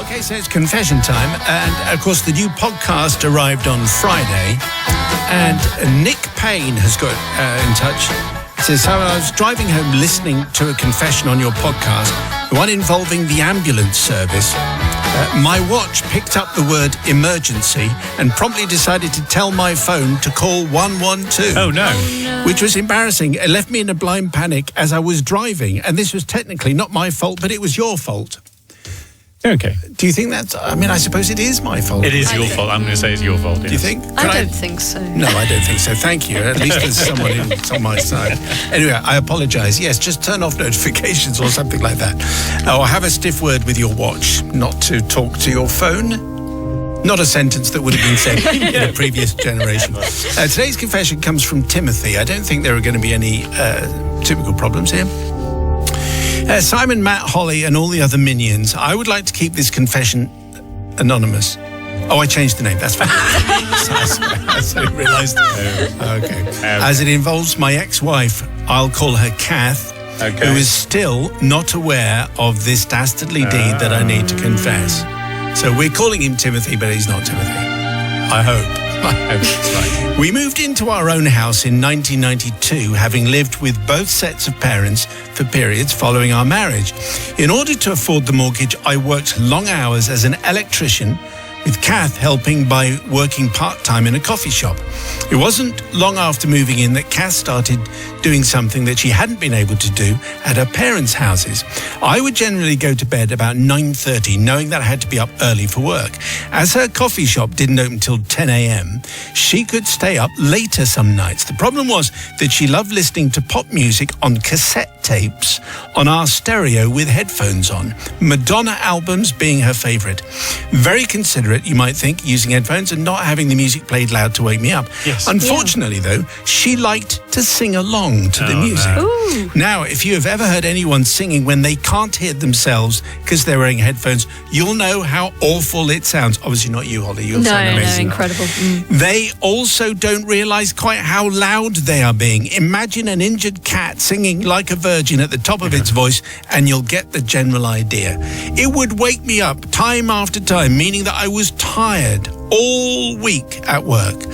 Okay, so it's confession time, and of course the new podcast arrived on Friday, and Nick Payne has got in touch. He says, so I was driving home listening to a confession on your podcast, the one involving the ambulance service. My watch picked up the word emergency and promptly decided to tell my phone to call 112. Oh, no. Which was embarrassing. It left me in a blind panic as I was driving, and this was technically not my fault, but it was your fault. Okay. Do you think that's... I mean, I suppose it is my fault. It is your fault. I'm going to say it's your fault. Yes. Do you think? I don't think so. No, I don't think so. Thank you. At least there's someone who's on my side. Anyway, I apologise. Yes, just turn off notifications or something like that. Or have a stiff word with your watch, not to talk to your phone. Not a sentence that would have been said in a previous generation. Today's confession comes from Timothy. I don't think there are going to be any typical problems here. Simon, Matt, Holly, and all the other minions, I would like to keep this confession anonymous. Oh, I changed the name. That's fine. I suddenly realised. Okay. As it involves my ex-wife, I'll call her Kath, who is still not aware of this dastardly deed that I need to confess. So we're calling him Timothy, but he's not Timothy. I hope. Right. We moved into our own house in 1992, having lived with both sets of parents for periods following our marriage. In order to afford the mortgage, I worked long hours as an electrician, with Kath helping by working part-time in a coffee shop. It wasn't long after moving in that Kath started doing something that she hadn't been able to do at her parents' houses. I would generally go to bed about 9:30, knowing that I had to be up early for work. As her coffee shop didn't open till 10 a.m., she could stay up later some nights. The problem was that she loved listening to pop music on cassette tapes on our stereo with headphones on, Madonna albums being her favourite. Very considerate, you might think, using headphones and not having the music played loud to wake me up. Yes. Unfortunately, though, she liked to sing along to the music. No. Now, if you have ever heard anyone singing when they can't hear themselves because they're wearing headphones, you'll know how awful it sounds. Obviously not you, Holly. You'll sound amazing. No, incredible. They also don't realise quite how loud they are being. Imagine an injured cat singing like a virgin at the top of its voice, and you'll get the general idea. It would wake me up time after time, meaning that I was tired all week at work.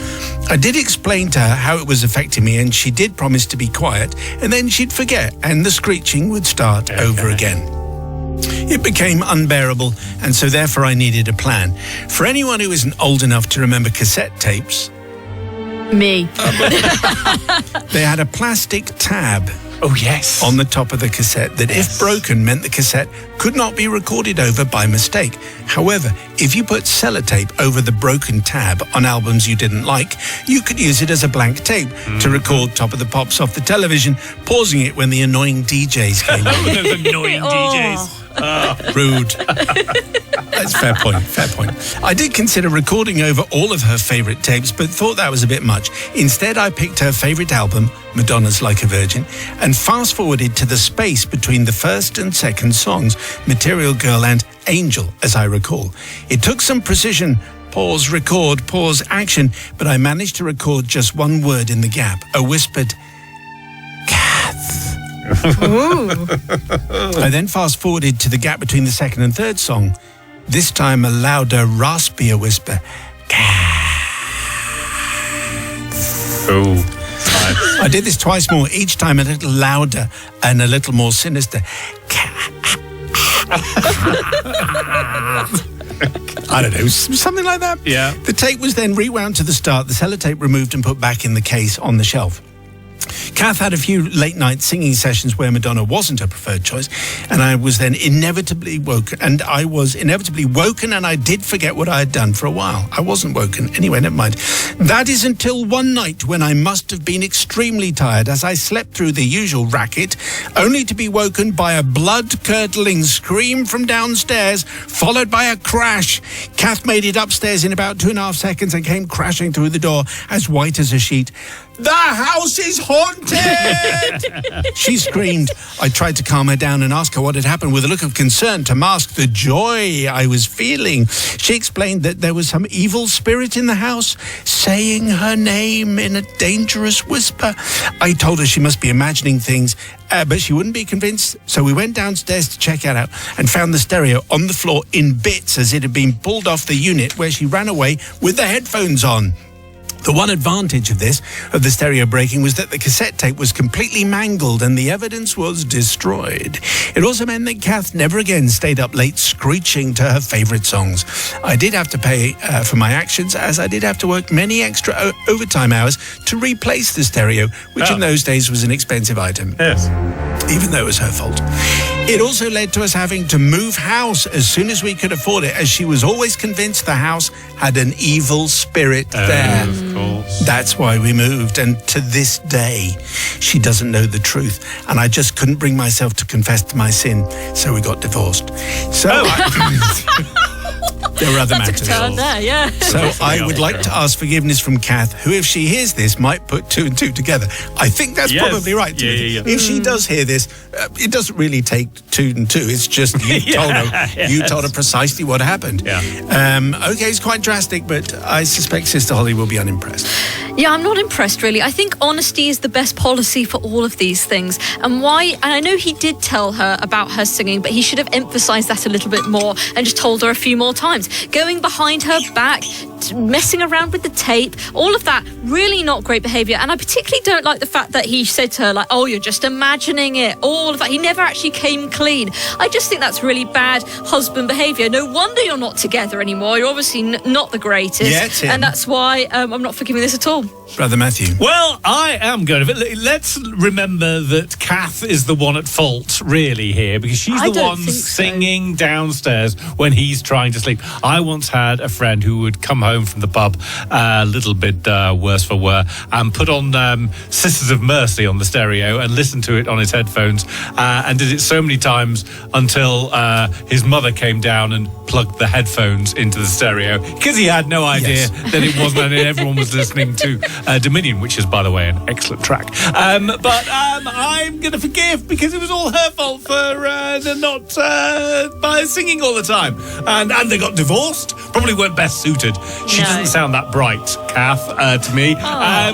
I did explain to her how it was affecting me, and she did promise to be quiet, and then she'd forget, and the screeching would start over again. It became unbearable, and so therefore I needed a plan. For anyone who isn't old enough to remember cassette tapes, Me. they had a plastic tab on the top of the cassette that, if broken, meant the cassette could not be recorded over by mistake. However, if you put sellotape over the broken tab on albums you didn't like, you could use it as a blank tape to record Top of the Pops off the television, pausing it when the annoying DJs came on. The annoying DJs. Rude. That's fair point. I did consider recording over all of her favourite tapes, but thought that was a bit much. Instead, I picked her favourite album, Madonna's Like a Virgin, and fast-forwarded to the space between the first and second songs, Material Girl and Angel, as I recall. It took some precision, pause, record, pause, action, but I managed to record just one word in the gap, a whispered, Kath. I then fast-forwarded to the gap between the second and third song, this time a louder, raspier whisper, Kath. Oh. I did this twice more, each time a little louder and a little more sinister. I don't know, something like that. Yeah. The tape was then rewound to the start, the sellotape removed and put back in the case on the shelf. Kath had a few late-night singing sessions where Madonna wasn't her preferred choice, and I was then inevitably woken, and I did forget what I had done for a while. I wasn't woken. Anyway, never mind. That is until one night when I must have been extremely tired as I slept through the usual racket, only to be woken by a blood-curdling scream from downstairs, followed by a crash. Kath made it upstairs in about 2.5 seconds and came crashing through the door, as white as a sheet. The house is haunted! Ted! She screamed. I tried to calm her down and ask her what had happened with a look of concern to mask the joy I was feeling. She explained that there was some evil spirit in the house saying her name in a dangerous whisper. I told her she must be imagining things, but she wouldn't be convinced. So we went downstairs to check it out and found the stereo on the floor in bits as it had been pulled off the unit, where she ran away with the headphones on. The one advantage of the stereo breaking, was that the cassette tape was completely mangled and the evidence was destroyed. It also meant that Kath never again stayed up late screeching to her favourite songs. I did have to pay for my actions, as I did have to work many extra overtime hours to replace the stereo, which in those days was an expensive item. Yes. Even though it was her fault. It also led to us having to move house as soon as we could afford it, as she was always convinced the house had an evil spirit there. Of course. That's why we moved, and to this day, she doesn't know the truth, and I just couldn't bring myself to confess to my sin, so we got divorced. So there were other That took a matters. turn there, yeah. So I would like to ask forgiveness from Kath, who, if she hears this, might put two and two together. I think that's probably right. Yeah. If she does hear this, it doesn't really take two and two. It's just you told her. You told her precisely what happened. Yeah. Okay, it's quite drastic, but I suspect Sister Holly will be unimpressed. Yeah, I'm not impressed, really. I think honesty is the best policy for all of these things. And I know he did tell her about her singing, but he should have emphasised that a little bit more and just told her a few more times. Going behind her back, messing around with the tape, all of that, really not great behaviour. And I particularly don't like the fact that he said to her, like, oh, you're just imagining it, all of that. He never actually came clean. I just think that's really bad husband behaviour. No wonder you're not together anymore. You're obviously not the greatest. Yeah, Tim. And that's why I'm not forgiving this at all. Brother Matthew. Well, I am going to. Let's remember that Kath is the one at fault, really, here, because she's I the don't one think so. singing downstairs when he's trying to sleep. I once had a friend who would come home from the pub a little bit worse for wear and put on Sisters of Mercy on the stereo and listen to it on his headphones, and did it so many times until his mother came down and plugged the headphones into the stereo, because he had no idea that it wasn't, and everyone was listening to Dominion, which is, by the way, an excellent track. But I'm going to forgive, because it was all her fault for not by singing all the time. And they got divorced. Probably weren't best suited. She doesn't sound that bright, Kath, to me.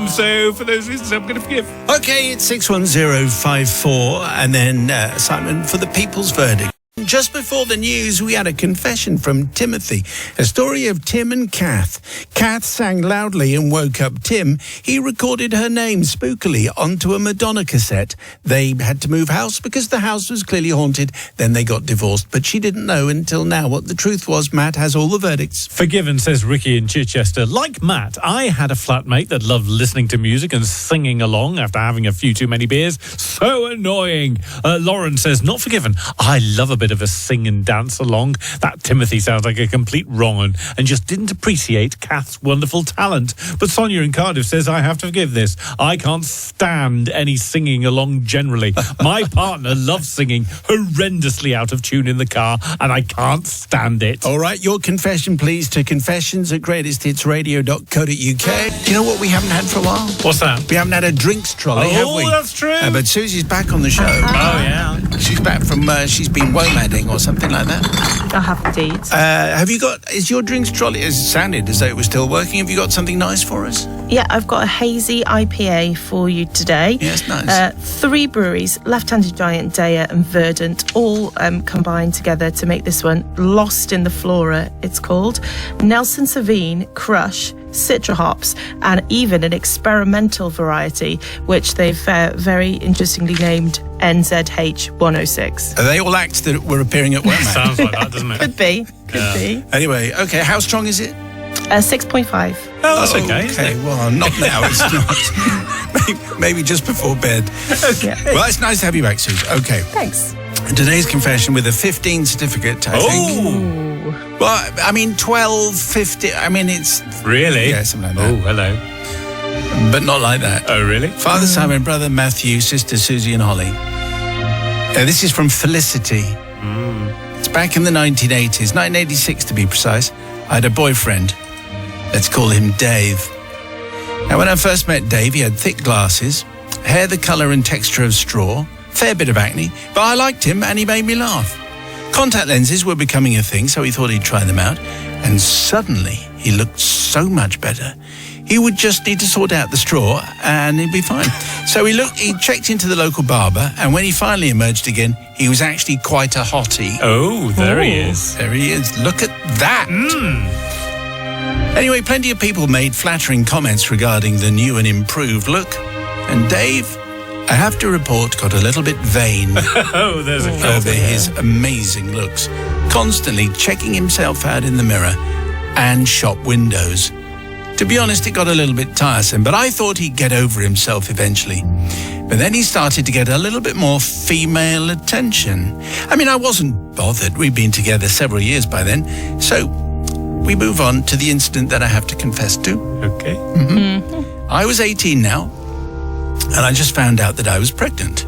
So for those reasons, I'm going to forgive. Okay, it's 61054, and then Simon for the People's Verdict. Just before the news, we had a confession from Timothy, a story of Tim and Kath. Kath sang loudly and woke up Tim. He recorded her name spookily onto a Madonna cassette. They had to move house because the house was clearly haunted. Then they got divorced, but she didn't know until now what the truth was. Matt has all the verdicts. Forgiven, says Ricky in Chichester. Like Matt, I had a flatmate that loved listening to music and singing along after having a few too many beers. So annoying. Lauren says, not forgiven. I love a bit of a sing and dance along. That Timothy sounds like a complete wrong un and just didn't appreciate Kath's wonderful talent. But Sonia in Cardiff says, I have to forgive this. I can't stand any singing along generally. My partner loves singing horrendously out of tune in the car, and I can't stand it. All right, your confession, please, to confessions@greatesthitsradio.co.uk. Do you know what we haven't had for a while? What's that? We haven't had a drinks trolley, have we? Oh, that's true. But Susie's back on the show. Oh, yeah. She's back from, she's been womading or something like that. I have indeed. Have you got, is your drinks trolley, it sounded as though it was still working. Have you got something nice for us? Yeah, I've got a hazy IPA for you today. Yes, nice. 3 breweries, Left-Handed Giant, Daya and Verdant, all combined together to make this one. Lost in the Flora, it's called. Nelson Sauvin, Crush, Citra hops, and even an experimental variety, which they've very interestingly named NZH 106. Are they all acts that were appearing at WOMAD? Sounds like that, doesn't it? Could be. Anyway, okay, how strong is it? 6.5. Oh, that's okay. Isn't Okay, it? well, not now, it's not. maybe just before bed. Yeah. Well, it's nice to have you back, Suze. Okay. Thanks. Today's confession with a 15 certificate, I think. Ooh. Well, I mean, 12, 50, I mean, it's... Really? Yeah, something like Oh, that. hello. But not like that. Oh, really? Father Simon, Brother Matthew, Sister Susie and Holly. This is from Felicity. It's back in the 1980s, 1986 to be precise. I had a boyfriend. Let's call him Dave. Now, when I first met Dave, he had thick glasses, hair the colour and texture of straw, fair bit of acne, but I liked him and he made me laugh. Contact lenses were becoming a thing, so he thought he'd try them out, and suddenly he looked so much better. He would just need to sort out the straw and he'd be fine. So he checked into the local barber, and when he finally emerged again, he was actually quite a hottie. Oh, there he is. There he is. Look at that. Anyway, plenty of people made flattering comments regarding the new and improved look. And Dave, I have to report, got a little bit vain Oh, there's a over his amazing looks, constantly checking himself out in the mirror and shop windows. To be honest, it got a little bit tiresome, but I thought he'd get over himself eventually. But then he started to get a little bit more female attention. I mean, I wasn't bothered. We'd been together several years by then. So we move on to the incident that I have to confess to. Okay. I was 18 now, and I just found out that I was pregnant.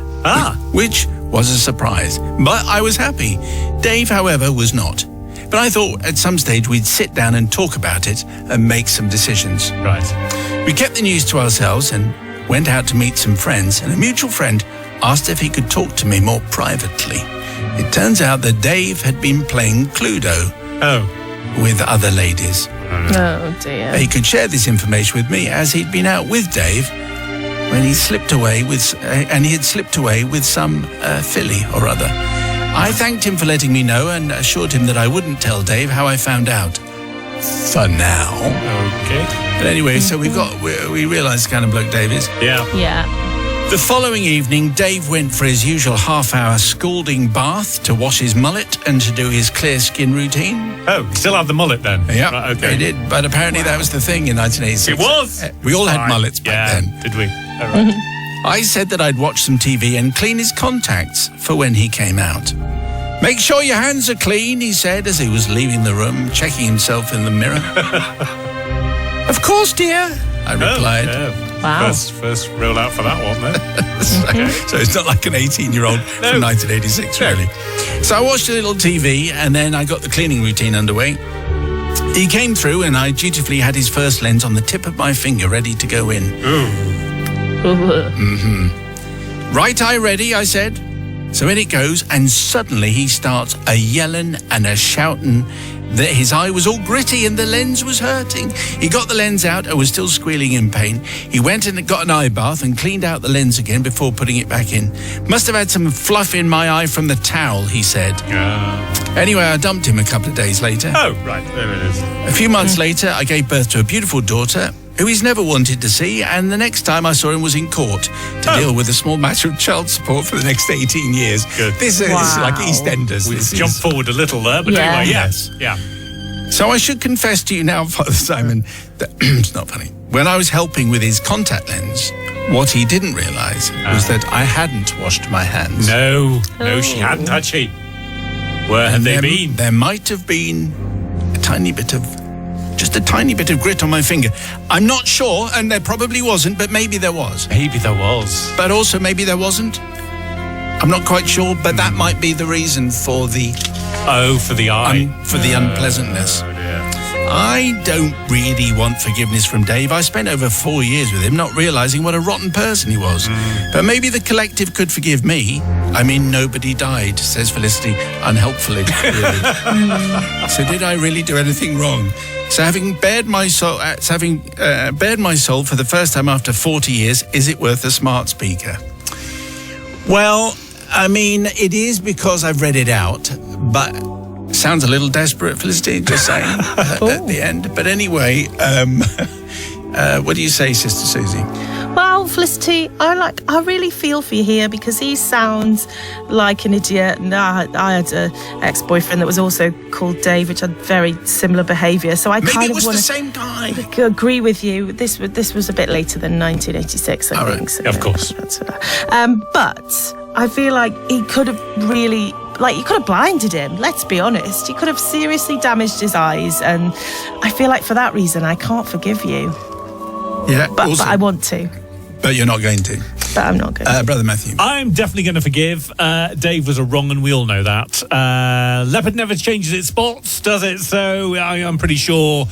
Which was a surprise, but I was happy. Dave, however, was not. But I thought at some stage we'd sit down and talk about it and make some decisions. Right. We kept the news to ourselves and went out to meet some friends, and a mutual friend asked if he could talk to me more privately. It turns out that Dave had been playing Cluedo with other ladies. Oh, dear. He could share this information with me as he'd been out with Dave when he slipped away with some filly or other. I thanked him for letting me know and assured him that I wouldn't tell Dave how I found out. For now. Okay. But anyway, so we realised the kind of bloke Dave is. Yeah. Yeah. The following evening, Dave went for his usual half-hour scalding bath to wash his mullet and to do his clear skin routine. Oh, you still have the mullet then? Yeah, Right, okay. he did. But apparently that was the thing in 1986. It was. We all had Fine. mullets back then. Did we? All right. I said that I'd watch some TV and clean his contacts for when he came out. Make sure your hands are clean, he said as he was leaving the room, checking himself in the mirror. Of course, dear, I replied. Wow. First roll out for that one then. So it's not like an 18-year-old from 1986, really. So I watched a little TV and then I got the cleaning routine underway. He came through and I dutifully had his first lens on the tip of my finger ready to go in. Right eye ready, I said. So in it goes, and suddenly he starts a yelling and a shouting that his eye was all gritty and the lens was hurting. He got the lens out and was still squealing in pain. He went and got an eye bath and cleaned out the lens again before putting it back in. Must have had some fluff in my eye from the towel, he said. Anyway, I dumped him a couple of days later. Oh, right, there it is. A few months later, I gave birth to a beautiful daughter who he's never wanted to see, and the next time I saw him was in court to deal with a small matter of child support for the next 18 years. Good. This is like EastEnders. We've This is- jumped forward a little there, but Yeah. anyway, yes. Yeah. So I should confess to you now, Father Simon, that it's not funny. When I was helping with his contact lens, what he didn't realise was that I hadn't washed my hands. No, she hadn't, had she? Where had they been? There might have been just a tiny bit of grit on my finger. I'm not sure, and there probably wasn't, but maybe there was. Maybe there was. But also maybe there wasn't. I'm not quite sure, but that might be the reason for the For the eye. unpleasantness. Oh, dear. I don't really want forgiveness from Dave. I spent over 4 years with him, not realising what a rotten person he was. But maybe the collective could forgive me. I mean, nobody died, says Felicity, unhelpfully. Really. So did I really do anything wrong? So having bared my soul for the first time after 40 years, is it worth a smart speaker? Well, I mean, it is because I've read it out, but sounds a little desperate, Felicity, just saying at the end. But anyway, what do you say, Sister Susie? Well, Felicity, I really feel for you here because he sounds like an idiot. And I had an ex-boyfriend that was also called Dave, which had very similar behaviour. So I Maybe kind it of was want the to same guy. agree with you. This was a bit later than 1986, I All think. right. So, Of course. But I feel like he could have really... you could have blinded him, let's be honest. You could have seriously damaged his eyes. And I feel like for that reason, I can't forgive you. Yeah, But I want to. But you're not going to. but I'm not going to. Brother Matthew. I'm definitely going to forgive. Dave was a wrong, and we all know that. Leopard never changes its spots, does it? So I'm pretty sure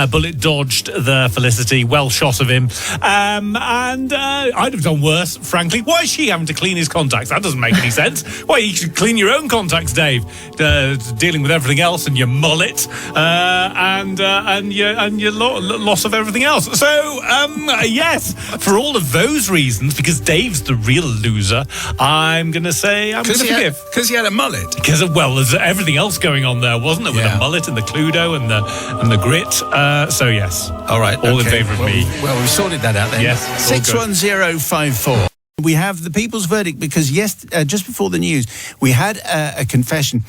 Bullet dodged the Felicity. Well shot of him. And I'd have done worse, frankly. Why is she having to clean his contacts? That doesn't make any sense. Why, you should clean your own contacts, Dave. Dealing with everything else and your mullet and your loss of everything else. So, yes, for all of those reasons, because Dave's the real loser, I'm going to say I'm going to forgive. Because he had a mullet. Because, well, there's everything else going on there, wasn't there? With the mullet and the Cluedo and the grit. So, yes. All right. All in favour of me. Well, we've sorted that out then. Yes. 61054. We have the people's verdict because, just before the news, we had a confession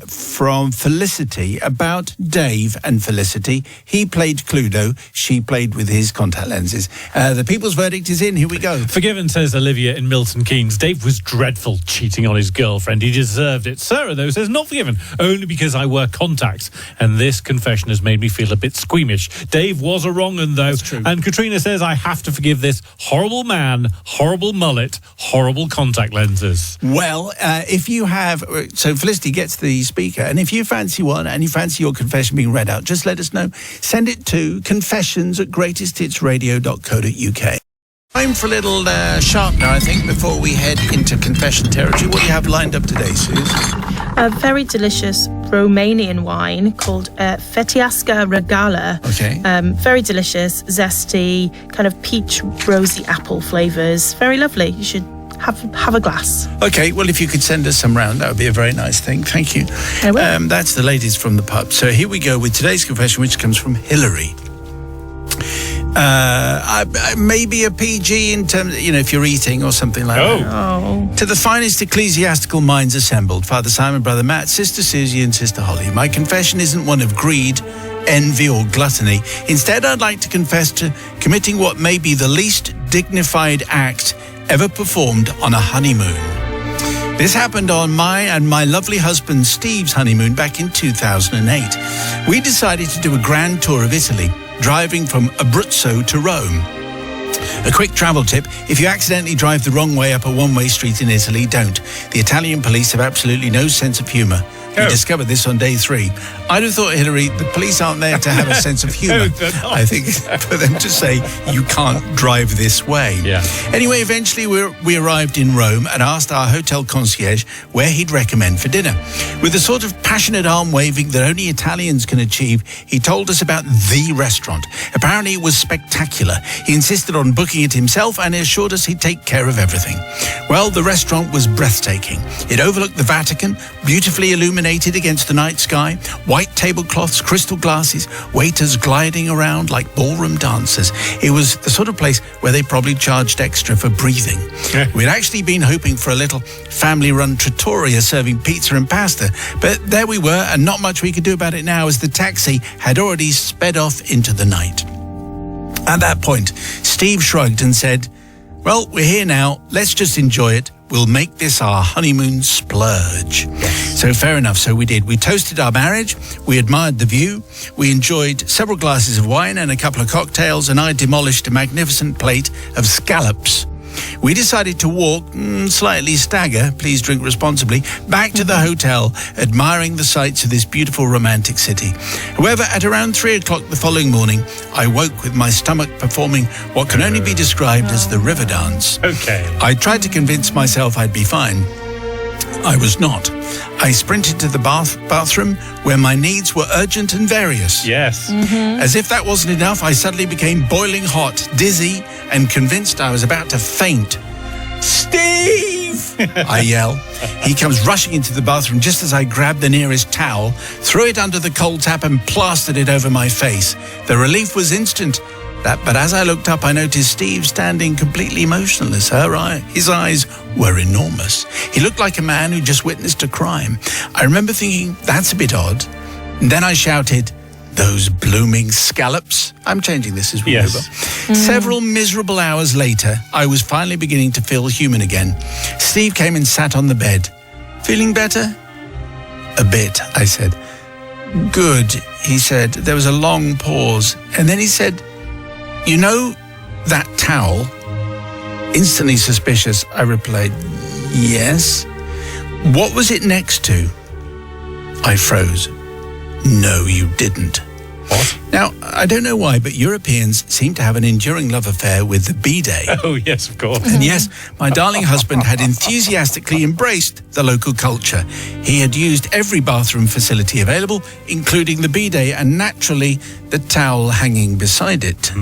from Felicity about Dave and Felicity. He played Cluedo. She played with his contact lenses. The people's verdict is in. Here we go. Forgiven, says Olivia in Milton Keynes. Dave was dreadful cheating on his girlfriend. He deserved it. Sarah, though, says not forgiven, only because I wear contacts. And this confession has made me feel a bit squeamish. Dave was a wrong un, though. That's true. And Katrina says, I have to forgive this horrible man, horrible mullet, horrible contact lenses. Well, if you have... So Felicity gets the speaker, and if you fancy one and you fancy your confession being read out, just let us know. Send it to confessions@greatesthitsradio.co.uk. Time for a little sharpener, I think, before we head into confession territory. What do you have lined up today, Suze? A very delicious Romanian wine called Fetiasca Regala. Okay. Very delicious, zesty, kind of peach, rosy apple flavours. Very lovely. You should have a glass. Okay, well, if you could send us some round, that would be a very nice thing. Thank you. I will. That's the ladies from the pub. So here we go with today's confession, which comes from Hillary. Maybe a PG in terms, if you're eating or something like that. Oh. To the finest ecclesiastical minds assembled, Father Simon, Brother Matt, Sister Susie and Sister Holly, my confession isn't one of greed, envy or gluttony. Instead, I'd like to confess to committing what may be the least dignified act ever performed on a honeymoon. This happened on my and my lovely husband Steve's honeymoon back in 2008. We decided to do a grand tour of Italy, driving from Abruzzo to Rome. A quick travel tip, if you accidentally drive the wrong way up a one-way street in Italy, don't. The Italian police have absolutely no sense of humour. We discovered this on day 3. I'd have thought, Hillary, the police aren't there to have a sense of humour. I think for them to say, you can't drive this way. Yeah. Anyway, eventually we arrived in Rome and asked our hotel concierge where he'd recommend for dinner. With a sort of passionate arm waving that only Italians can achieve, he told us about the restaurant. Apparently it was spectacular. He insisted on booking it himself and assured us he'd take care of everything. Well, the restaurant was breathtaking. It overlooked the Vatican, beautifully illuminated against the night sky, white tablecloths, crystal glasses, waiters gliding around like ballroom dancers. It was the sort of place where they probably charged extra for breathing. We'd actually been hoping for a little family-run trattoria serving pizza and pasta, but there we were, and not much we could do about it now as the taxi had already sped off into the night. At that point, Steve shrugged and said, well, we're here now. Let's just enjoy it. We'll make this our honeymoon splurge. So fair enough, so we did. We toasted our marriage, we admired the view, we enjoyed several glasses of wine and a couple of cocktails, and I demolished a magnificent plate of scallops. We decided to walk, slightly stagger, please drink responsibly, back to the hotel, admiring the sights of this beautiful romantic city. However, at around 3 o'clock the following morning, I woke with my stomach performing what can only be described as the river dance. Okay. I tried to convince myself I'd be fine. I was not. I sprinted to the bathroom where my needs were urgent and various. Yes. As if that wasn't enough, I suddenly became boiling hot, dizzy, and convinced I was about to faint. Steve! I yell. He comes rushing into the bathroom just as I grab the nearest towel, threw it under the cold tap and plastered it over my face. The relief was instant. But as I looked up, I noticed Steve standing completely motionless. His eyes were enormous. He looked like a man who just witnessed a crime. I remember thinking, that's a bit odd. And then I shouted, those blooming scallops. I'm changing this as we move on. Several miserable hours later, I was finally beginning to feel human again. Steve came and sat on the bed. Feeling better? A bit, I said. Good, he said. There was a long pause. And then he said, you know that towel? Instantly suspicious, I replied, yes. What was it next to? I froze. No, you didn't. What? Now, I don't know why, but Europeans seem to have an enduring love affair with the bidet. Oh, yes, of course. And yes, my darling husband had enthusiastically embraced the local culture. He had used every bathroom facility available, including the bidet and naturally the towel hanging beside it.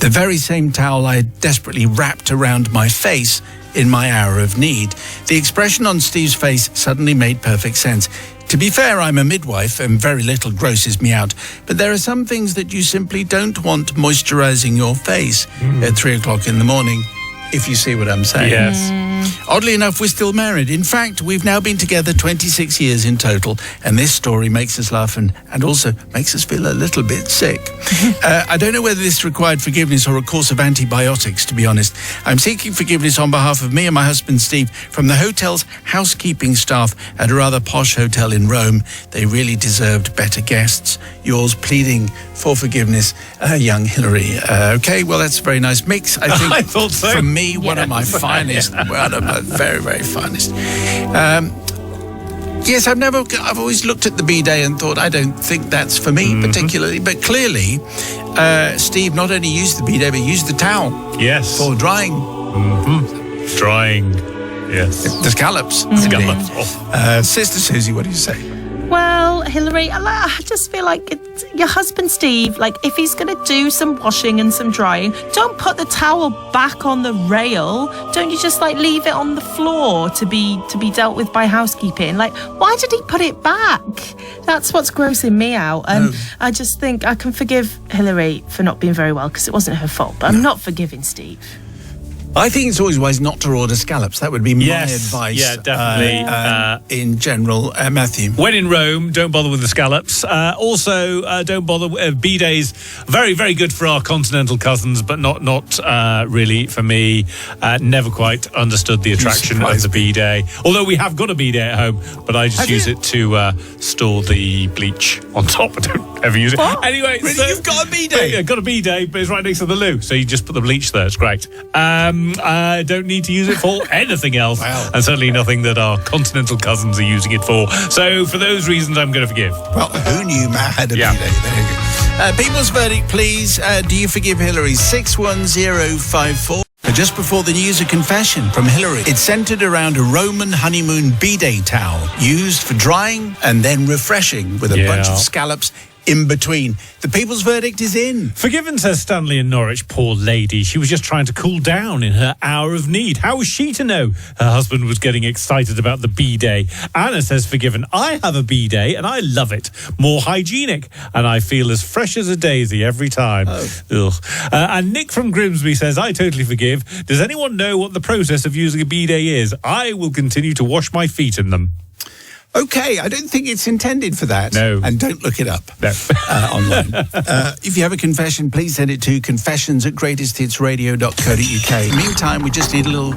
The very same towel I had desperately wrapped around my face in my hour of need. The expression on Steve's face suddenly made perfect sense. To be fair, I'm a midwife and very little grosses me out, but there are some things that you simply don't want moisturizing your face at 3 o'clock in the morning, if you see what I'm saying. Yes. Oddly enough, we're still married. In fact, we've now been together 26 years in total, and this story makes us laugh and also makes us feel a little bit sick. I don't know whether this required forgiveness or a course of antibiotics, to be honest. I'm seeking forgiveness on behalf of me and my husband, Steve, from the hotel's housekeeping staff at a rather posh hotel in Rome. They really deserved better guests. Yours pleading for forgiveness, young Hillary. Okay, well, that's a very nice mix, I think. I thought so. For me, one of my finest, one of my very, very finest. Yes, I've always looked at the bidet and thought, I don't think that's for me particularly, but clearly, Steve not only used the bidet, but used the towel Yes. for drying Drying. Yes. the scallops. Scallops. Oh. Sister Susie, what do you say? Well, Hillary, I just feel like it's your husband, Steve. Like, if he's going to do some washing and some drying, don't put the towel back on the rail. Don't you just leave it on the floor to be dealt with by housekeeping? Like, why did he put it back? That's what's grossing me out. And I just think I can forgive Hillary for not being very well because it wasn't her fault. But I'm not forgiving Steve. I think it's always wise not to order scallops. That would be my Yes. advice. Yeah, definitely. In general, Matthew. When in Rome, don't bother with the scallops. Also, don't bother with bidets. Very, very good for our continental cousins, but not really for me. Never quite understood the attraction of the bidet. Although we have got a bidet at home, but I just use it to store the bleach on top. I don't ever use it. What? Anyway, Really? so, You've got a bidet? Yeah, got a bidet, but it's right next to the loo, so you just put the bleach there. It's great. I don't need to use it for anything else, and certainly nothing that our continental cousins are using it for. So for those reasons, I'm going to forgive. Well, who knew Matt had a bidet? There you go. People's verdict, please. Do you forgive Hillary? 61054. Just before the news, a confession from Hillary. It's centered around a Roman honeymoon bidet towel used for drying and then refreshing with a bunch of scallops in between. The people's verdict is in. Forgiven, says Stanley in Norwich. Poor lady. She was just trying to cool down in her hour of need. How was she to know her husband was getting excited about the bidet? Anna says, forgiven. I have a bidet and I love it. More hygienic. And I feel as fresh as a daisy every time. Ugh. And Nick from Grimsby says, I totally forgive. Does anyone know what the process of using a bidet is? I will continue to wash my feet in them. Okay, I don't think it's intended for that. No. And don't look it up No. online. If you have a confession, please send it to confessions@greatesthitsradio.co.uk. Meantime, we just need a little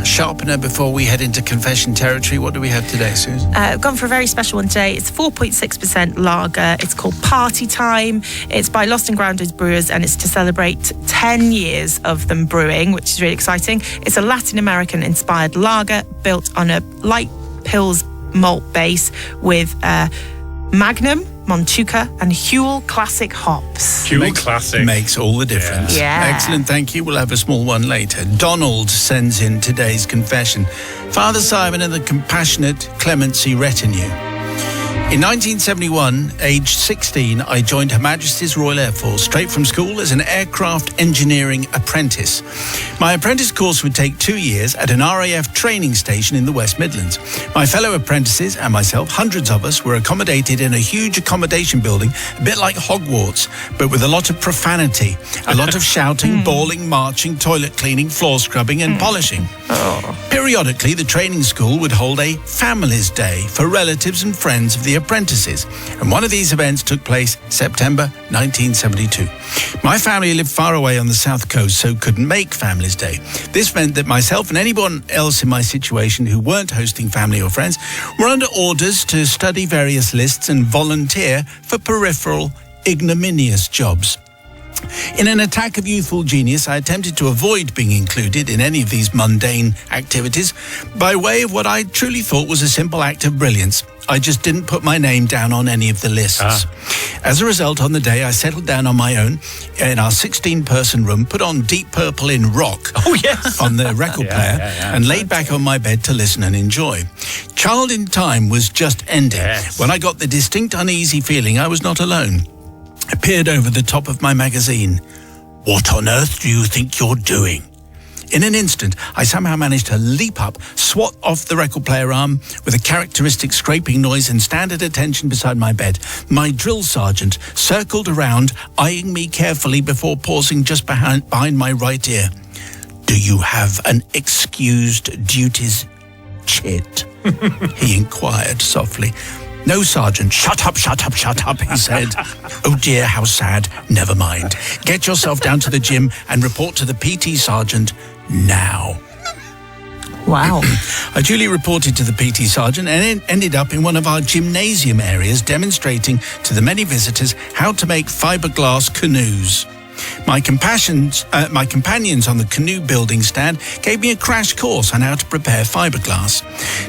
sharpener before we head into confession territory. What do we have today, Susan? I've gone for a very special one today. It's 4.6% lager. It's called Party Time. It's by Lost and Grounded Brewers, and it's to celebrate 10 years of them brewing, which is really exciting. It's a Latin American-inspired lager built on a light Pils malt base with Magnum, Montuca, and Huel Classic hops. Huel Classic. Makes all the difference. Yeah. Excellent, thank you. We'll have a small one later. Donald sends in today's confession. Father Simon and the compassionate clemency retinue. In 1971, aged 16, I joined Her Majesty's Royal Air Force straight from school as an aircraft engineering apprentice. My apprentice course would take 2 years at an RAF training station in the West Midlands. My fellow apprentices and myself, hundreds of us, were accommodated in a huge accommodation building, a bit like Hogwarts, but with a lot of profanity, a lot of shouting, bawling, marching, toilet cleaning, floor scrubbing and polishing. Periodically, the training school would hold a Families Day for relatives and friends of the apprentices, and one of these events took place September 1972. My family lived far away on the south coast, so couldn't make Families Day. This meant that myself and anyone else in my situation who weren't hosting family or friends were under orders to study various lists and volunteer for peripheral, ignominious jobs. In an attack of youthful genius, I attempted to avoid being included in any of these mundane activities by way of what I truly thought was a simple act of brilliance. I just didn't put my name down on any of the lists. As a result, on the day, I settled down on my own in our 16-person room, put on Deep Purple in Rock on the record player, and laid back on my bed to listen and enjoy. Child in Time was just ending when I got the distinct uneasy feeling I was not alone. I peered over the top of my magazine. What on earth do you think you're doing? In an instant, I somehow managed to leap up, swat off the record player arm with a characteristic scraping noise and stand at attention beside my bed. My drill sergeant circled around, eyeing me carefully before pausing just behind my right ear. Do you have an excused duties chit? He inquired softly. No, Sergeant. Shut up, he said. Oh dear, how sad. Never mind. Get yourself down to the gym and report to the PT Sergeant now. Wow. I duly reported to the PT Sergeant and ended up in one of our gymnasium areas demonstrating to the many visitors how to make fiberglass canoes. My companions on the canoe building stand gave me a crash course on how to prepare fiberglass.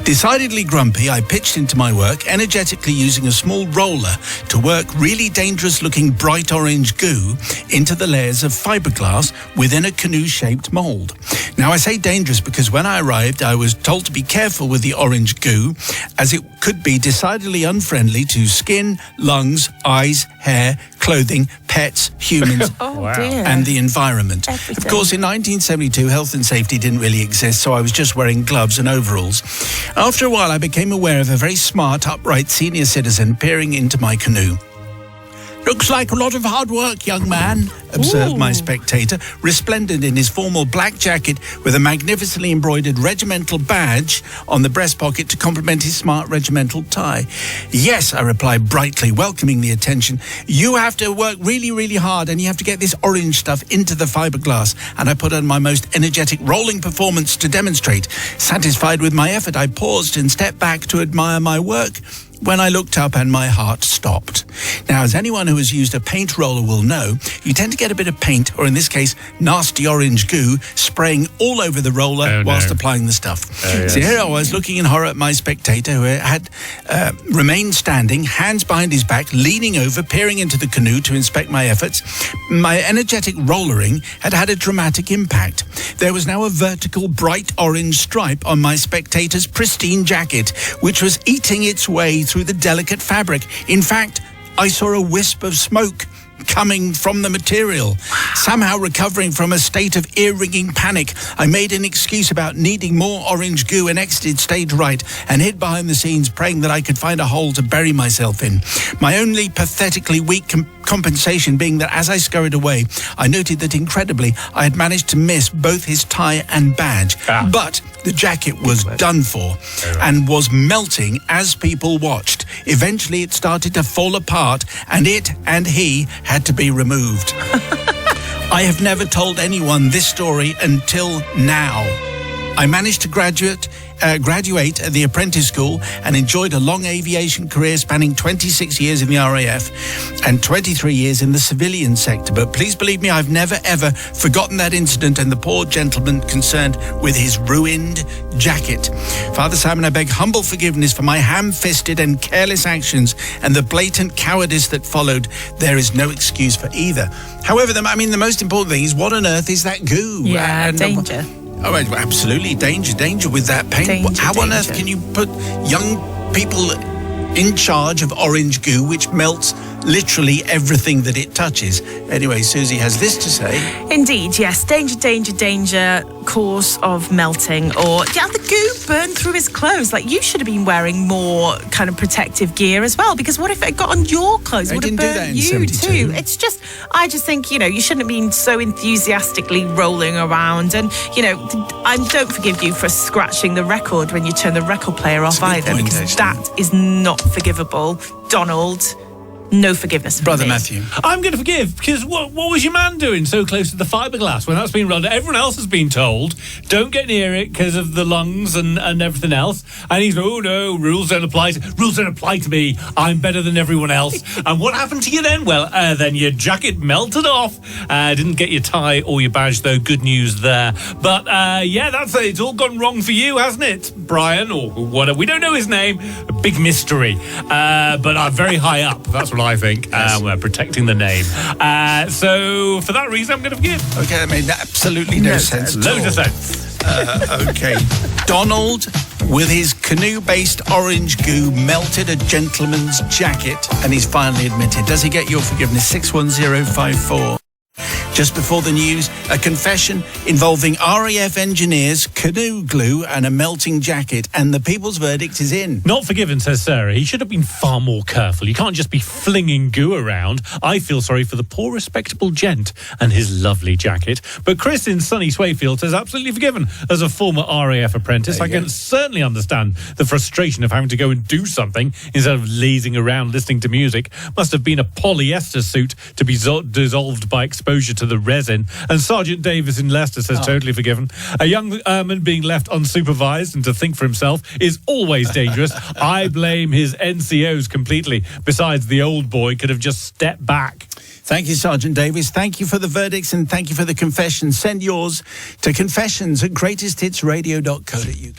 Decidedly grumpy, I pitched into my work, energetically using a small roller to work really dangerous-looking bright orange goo into the layers of fiberglass within a canoe-shaped mold. Now, I say dangerous because when I arrived, I was told to be careful with the orange goo, as it could be decidedly unfriendly to skin, lungs, eyes, hair, clothing, pets, humans, and the environment. Everything. Of course, in 1972, health and safety didn't really exist, so I was just wearing gloves and overalls. After a while, I became aware of a very smart, upright senior citizen peering into my canoe. Looks like a lot of hard work, young man, observed my spectator, resplendent in his formal black jacket with a magnificently embroidered regimental badge on the breast pocket to complement his smart regimental tie. Yes, I replied brightly, welcoming the attention. You have to work really, really hard and you have to get this orange stuff into the fiberglass. And I put on my most energetic rolling performance to demonstrate. Satisfied with my effort, I paused and stepped back to admire my work. When I looked up and my heart stopped. Now, as anyone who has used a paint roller will know, you tend to get a bit of paint, or in this case, nasty orange goo, spraying all over the roller whilst applying the stuff. So here I was looking in horror at my spectator who had remained standing, hands behind his back, leaning over, peering into the canoe to inspect my efforts. My energetic rollering had had a dramatic impact. There was now a vertical bright orange stripe on my spectator's pristine jacket, which was eating its way through the delicate fabric. In fact, I saw a wisp of smoke coming from the material. Somehow recovering from a state of ear-ringing panic, I made an excuse about needing more orange goo and exited stage right and hid behind the scenes, praying that I could find a hole to bury myself in. My only pathetically weak compensation being that as I scurried away, I noted that incredibly I had managed to miss both his tie and badge. But the jacket was done for and was melting as people watched. Eventually it started to fall apart and it and he had to be removed. I have never told anyone this story until now. I managed to graduate at the apprentice school and enjoyed a long aviation career spanning 26 years in the RAF and 23 years in the civilian sector. But please believe me, I've never ever forgotten that incident and the poor gentleman concerned with his ruined jacket. Father Simon, I beg humble forgiveness for my ham-fisted and careless actions and the blatant cowardice that followed. There is no excuse for either. However, the most important thing is, what on earth is that goo? Yeah, danger. Oh, absolutely. Danger with that paint. How on earth can you put young people in charge of orange goo, which melts literally everything that it touches? Anyway, Susie has this to say. Indeed, yes. Danger, cause of melting. Or, the goo burned through his clothes. Like, you should have been wearing more kind of protective gear as well, because what if it got on your clothes? It would have burned you too. I just think, you shouldn't have been so enthusiastically rolling around. And, I don't forgive you for scratching the record when you turn the record player off either, because that is not forgivable. Donald, No forgiveness from Brother me. Matthew. I'm going to forgive, because what was your man doing so close to the fiberglass when that's been run? Everyone else has been told, don't get near it because of the lungs and everything else. And he's, oh no, rules don't apply to me. I'm better than everyone else. And what happened to you then? Well, then your jacket melted off. Didn't get your tie or your badge, though. Good news there. But yeah, it's all gone wrong for you, hasn't it, Brian? Or whatever. We don't know his name. A big mystery. But I'm very high up. That's what I think. We're protecting the name. So for that reason, I'm going to forgive. Okay, that made absolutely no sense. Loads of sense. Okay. Donald, with his canoe-based orange goo, melted a gentleman's jacket, and he's finally admitted. Does he get your forgiveness? 61054. Just before the news, a confession involving RAF engineers, canoe glue and a melting jacket, and the people's verdict is in. Not forgiven, says Sarah. He should have been far more careful. You can't just be flinging goo around. I feel sorry for the poor respectable gent and his lovely jacket. But Chris in sunny Swayfield says absolutely forgiven. As a former RAF apprentice, I can certainly understand the frustration of having to go and do something instead of lazing around listening to music. Must have been a polyester suit to be dissolved by exposure to the resin. And Sergeant Davis in Leicester says totally forgiven. A young airman being left unsupervised and to think for himself is always dangerous. I blame his NCOs completely. Besides, the old boy could have just stepped back. Thank you, Sergeant Davis. Thank you for the verdicts and thank you for the confessions. Send yours to confessions@greatesthitsradio.co.uk.